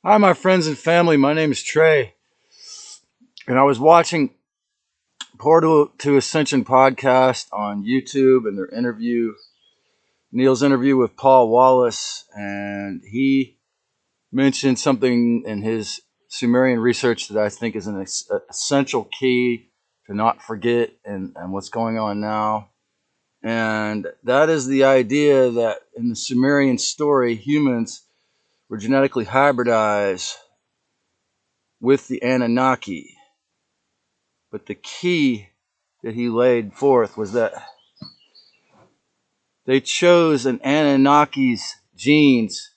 Hi, my friends and family. My name is Trey, and I was watching Portal to Ascension podcast on YouTube and their interview, Neil's interview with Paul Wallace, and he mentioned something in his Sumerian research that I think is an essential key to not forget and what's going on now. And that is the idea that in the Sumerian story, humans were genetically hybridized with the Anunnaki. But the key that he laid forth was that they chose an Anunnaki's genes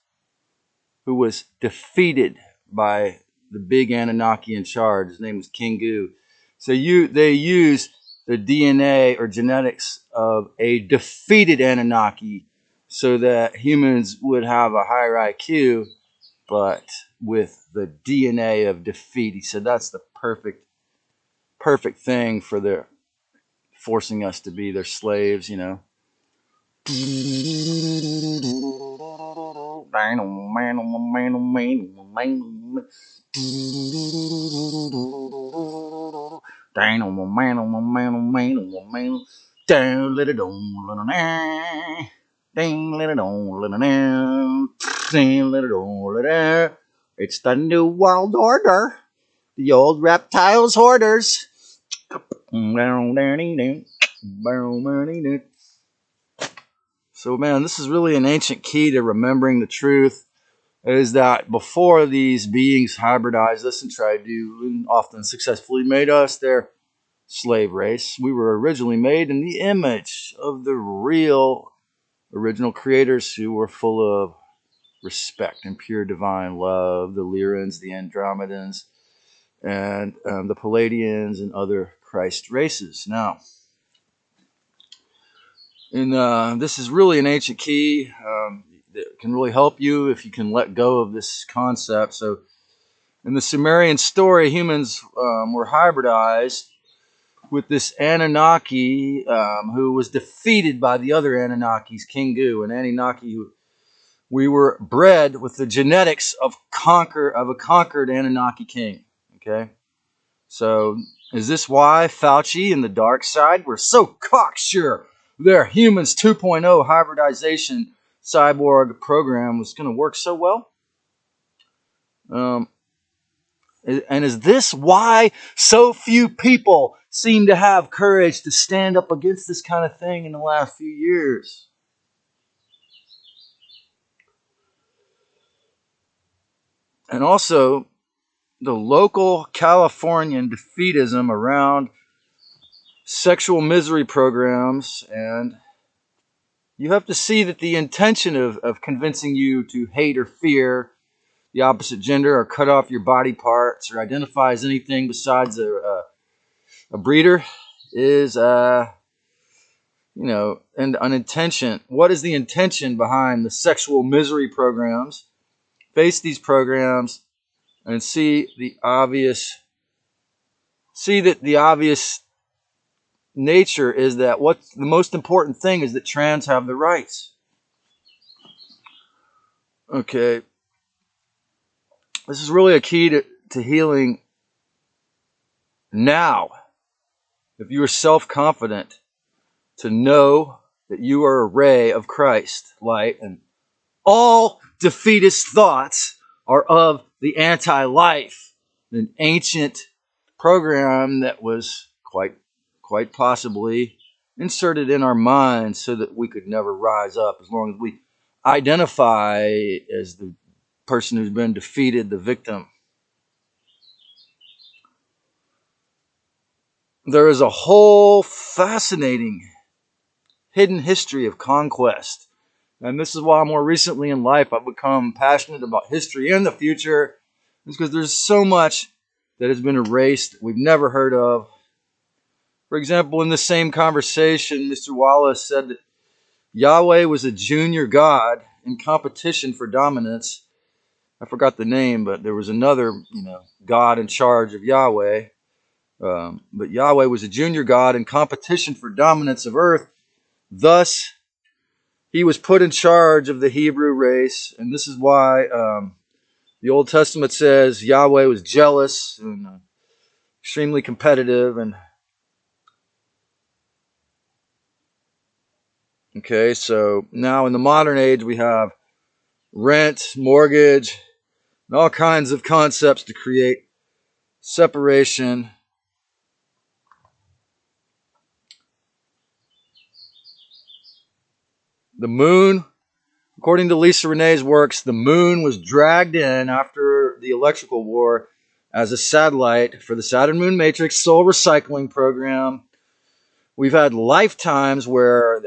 who was defeated by the big Anunnaki in charge. His name was Kingoo. So they used the DNA or genetics of a defeated Anunnaki so that humans would have a higher IQ, but with the DNA of defeat. He said that's the perfect thing for their forcing us to be their slaves, you know. It's the new world order. The old reptiles hoarders. So, man, this is really an ancient key to remembering the truth, is that before these beings hybridized us and tried to, and often successfully made us their slave race, we were originally made in the image of the real original creators who were full of respect and pure divine love, the Lyrans, the Andromedans, and the Palladians and other Christ races. Now, and this is really an ancient key that can really help you if you can let go of this concept. So, in the Sumerian story, humans were hybridized with this Anunnaki who was defeated by the other Anunnakis, Kingoo, an Anunnaki who we were bred with the genetics of a conquered Anunnaki king. Okay, so is this why Fauci and the dark side were so cocksure their humans 2.0 hybridization cyborg program was going to work so well? And is this why so few people seem to have courage to stand up against this kind of thing in the last few years? And also, the local Californian defeatism around sexual misery programs, and you have to see that the intention of convincing you to hate or fear the opposite gender or cut off your body parts or identify as anything besides a breeder is, and an intention. What is the intention behind the sexual misery programs? Face these programs and see that the obvious nature is that what's the most important thing is that trans have the rights. Okay. This is really a key to healing now. If you are self-confident to know that you are a ray of Christ, light, and all defeatist thoughts are of the anti-life, an ancient program that was quite possibly inserted in our minds so that we could never rise up as long as we identify as the person who's been defeated, the victim. There is a whole fascinating hidden history of conquest. And this is why more recently in life I've become passionate about history and the future. It's because there's so much that has been erased, we've never heard of. For example, in the same conversation, Mr. Wallace said that Yahweh was a junior god in competition for dominance. I forgot the name, but there was another, god in charge of Yahweh. But Yahweh was a junior god in competition for dominance of earth. Thus, he was put in charge of the Hebrew race, and this is why The Old Testament says Yahweh was jealous and extremely competitive. And okay, so now in the modern age, we have rent, mortgage, and all kinds of concepts to create separation. The moon, according to Lisa Renee's works, the moon was dragged in after the electrical war as a satellite for the Saturn Moon Matrix Soul Recycling Program. We've had lifetimes where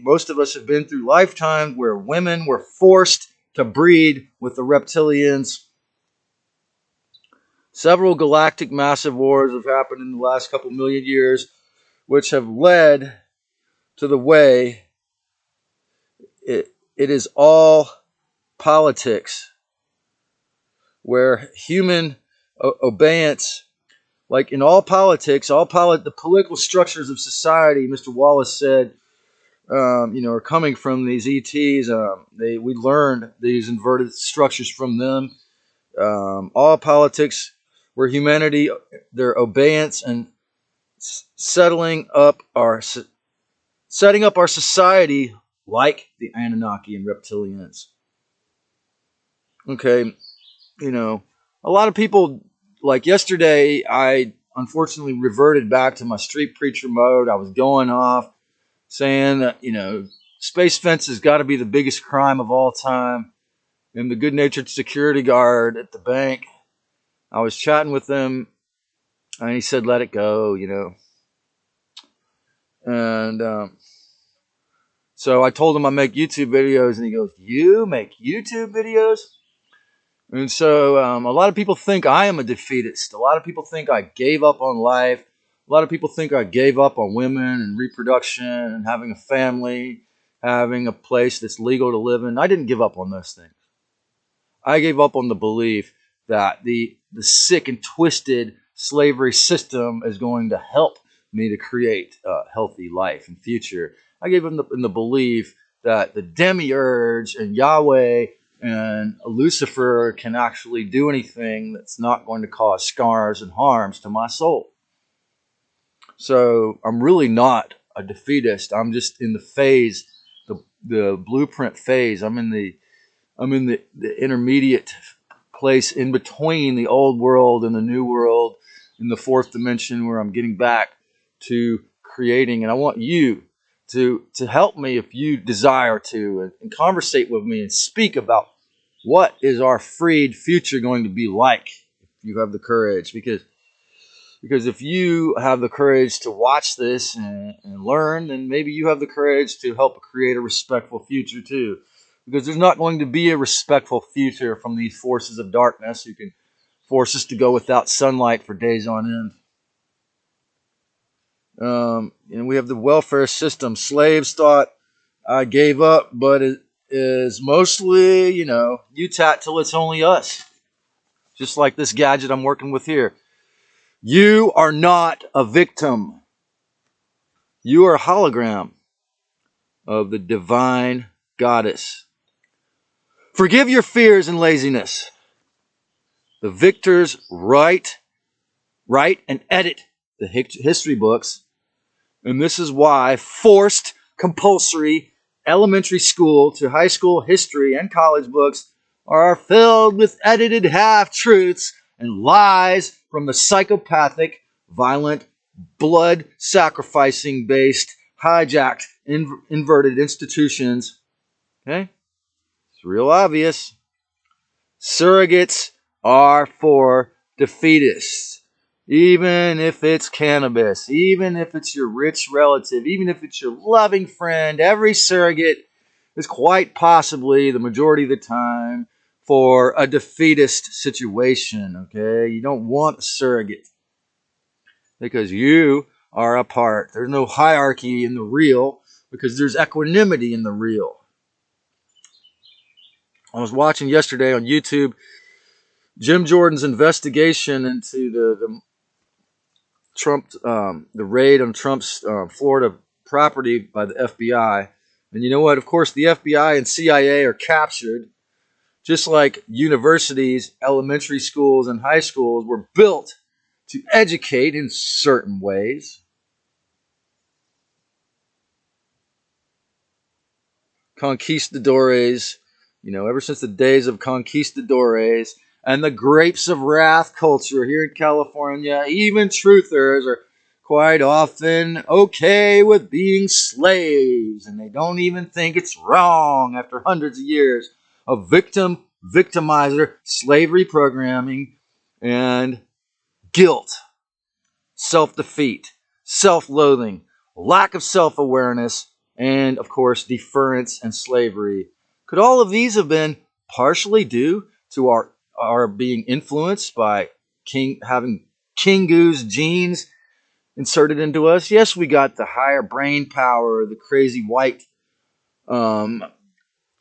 most of us have been through lifetimes where women were forced to breed with the reptilians. Several galactic massive wars have happened in the last couple million years, which have led to the way it is all politics, where human obedience, like in all politics, the political structures of society, Mr. Wallace said, are coming from these ETs. We learned these inverted structures from them. All politics, where humanity, their obedience and setting up our society like the Anunnaki and reptilians. Okay, a lot of people, like yesterday, I unfortunately reverted back to my street preacher mode. I was going off saying that, space fence has got to be the biggest crime of all time. And the good-natured security guard at the bank, I was chatting with him, and he said, let it go, And so I told him I make YouTube videos, and he goes, you make YouTube videos? And so a lot of people think I am a defeatist. A lot of people think I gave up on life. A lot of people think I gave up on women and reproduction and having a family, having a place that's legal to live in. I didn't give up on those things. I gave up on the belief that the sick and twisted slavery system is going to help me to create a healthy life and future. I gave up in the belief that the demiurge and Yahweh and Lucifer can actually do anything that's not going to cause scars and harms to my soul. So I'm really not a defeatist. I'm just in the phase, the blueprint phase. I'm in the intermediate place in between the old world and the new world, in the fourth dimension, where I'm getting back to creating. And I want you to help me, if you desire to, and conversate with me and speak about what is our freed future going to be like, if you have the courage. Because if you have the courage to watch this and learn, then maybe you have the courage to help create a respectful future too. Because there's not going to be a respectful future from these forces of darkness who can force us to go without sunlight for days on end. We have the welfare system. Slaves thought I gave up, but it is mostly, you tat till it's only us. Just like this gadget I'm working with here. You are not a victim. You are a hologram of the divine goddess. Forgive your fears and laziness. The victors write and edit the history books. And this is why forced, compulsory elementary school to high school history and college books are filled with edited half-truths and lies from the psychopathic, violent, blood-sacrificing based, hijacked, inverted institutions. Okay? It's real obvious. Surrogates are for defeatists. Even if it's cannabis, even if it's your rich relative, even if it's your loving friend, every surrogate is quite possibly, the majority of the time, for a defeatist situation, okay? You don't want a surrogate because you are a part. There's no hierarchy in the real because there's equanimity in the real. I was watching yesterday on YouTube Jim Jordan's investigation into the Trump, the raid on Trump's Florida property by the FBI. And you know what? Of course, the FBI and CIA are captured. Just like universities, elementary schools, and high schools were built to educate in certain ways. Conquistadores, ever since the days of conquistadores and the grapes of wrath culture here in California, even truthers are quite often okay with being slaves, and they don't even think it's wrong after hundreds of years of victimizer, slavery programming, and guilt, self-defeat, self-loathing, lack of self-awareness, and, of course, deference and slavery. Could all of these have been partially due to our being influenced by having Kingoo's genes inserted into us? Yes, we got the higher brain power, the crazy white,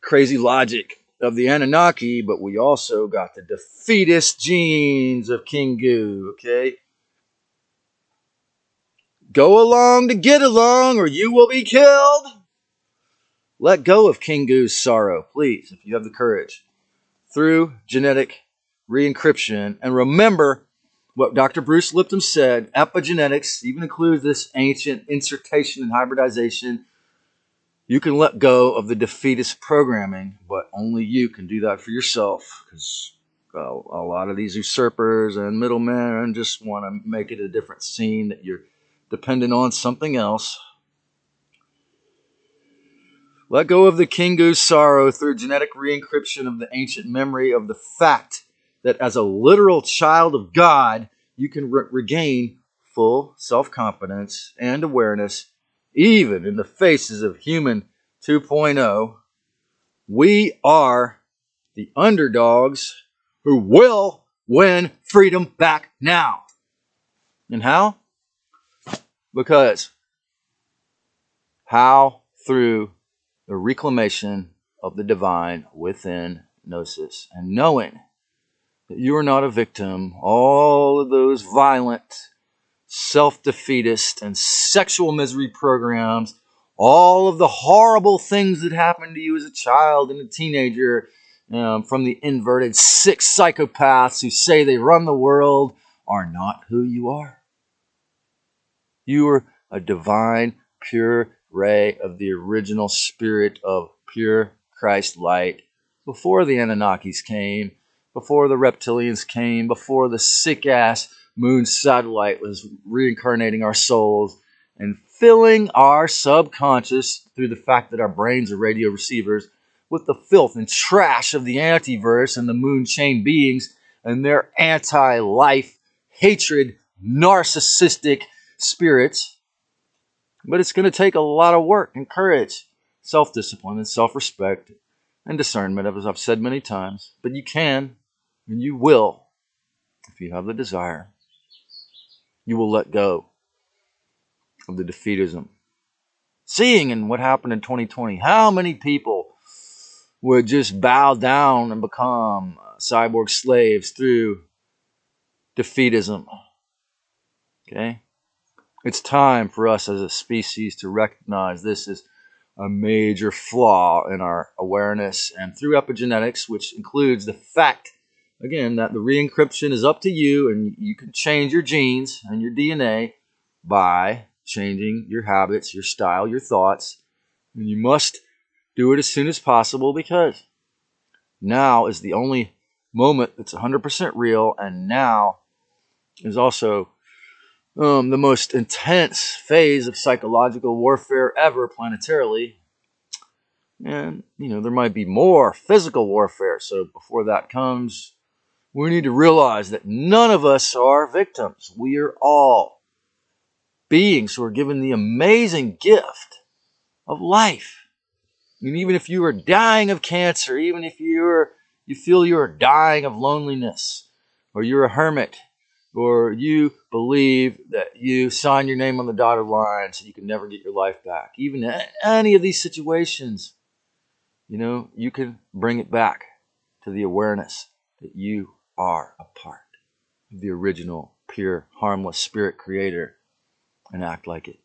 crazy logic of the Anunnaki, but we also got the defeatist genes of Kingoo, okay? Go along to get along, or you will be killed. Let go of Kingoo's sorrow, please, if you have the courage, through genetic re-encryption. And remember what Dr. Bruce Lipton said, epigenetics even includes this ancient insertion and hybridization. You can let go of the defeatist programming, but only you can do that for yourself, because a lot of these usurpers and middlemen just want to make it a different scene that you're dependent on something else. Let go of the Kingoo's sorrow through genetic re-encryption of the ancient memory of the fact that as a literal child of God, you can regain full self-confidence and awareness, even in the faces of human 2.0. We are the underdogs who will win freedom back now. And how? Because how? Through the reclamation of the divine within Gnosis, and knowing that you are not a victim. All of those violent, self-defeatist, and sexual misery programs, all of the horrible things that happened to you as a child and a teenager, from the inverted sick psychopaths who say they run the world, are not who you are. You are a divine, pure ray of the original spirit of pure Christ light before the Anunnakis came, before the reptilians came, before the sick-ass moon satellite was reincarnating our souls and filling our subconscious through the fact that our brains are radio receivers with the filth and trash of the antiverse and the moon chain beings and their anti-life, hatred, narcissistic spirits. But it's going to take a lot of work and courage, self-discipline and self-respect and discernment, as I've said many times. But you can and you will, if you have the desire. You will let go of the defeatism. Seeing in what happened in 2020, how many people would just bow down and become cyborg slaves through defeatism? Okay? It's time for us as a species to recognize this is a major flaw in our awareness, and through epigenetics, which includes the fact, again, that the re-encryption is up to you, and you can change your genes and your DNA by changing your habits, your style, your thoughts, and you must do it as soon as possible, because now is the only moment that's 100% real, and now is also the most intense phase of psychological warfare ever planetarily. And, there might be more physical warfare. So before that comes, we need to realize that none of us are victims. We are all beings who are given the amazing gift of life. And even if you are dying of cancer, even if you feel you are dying of loneliness, or you're a hermit, or you believe that you sign your name on the dotted line so you can never get your life back, even any of these situations, you can bring it back to the awareness that you are a part of the original, pure, harmless spirit creator, and act like it.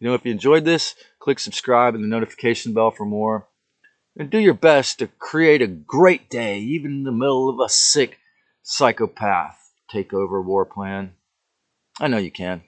If you enjoyed this, click subscribe and the notification bell for more. and do your best to create a great day, even in the middle of a sick psychopath takeover war plan. I know you can.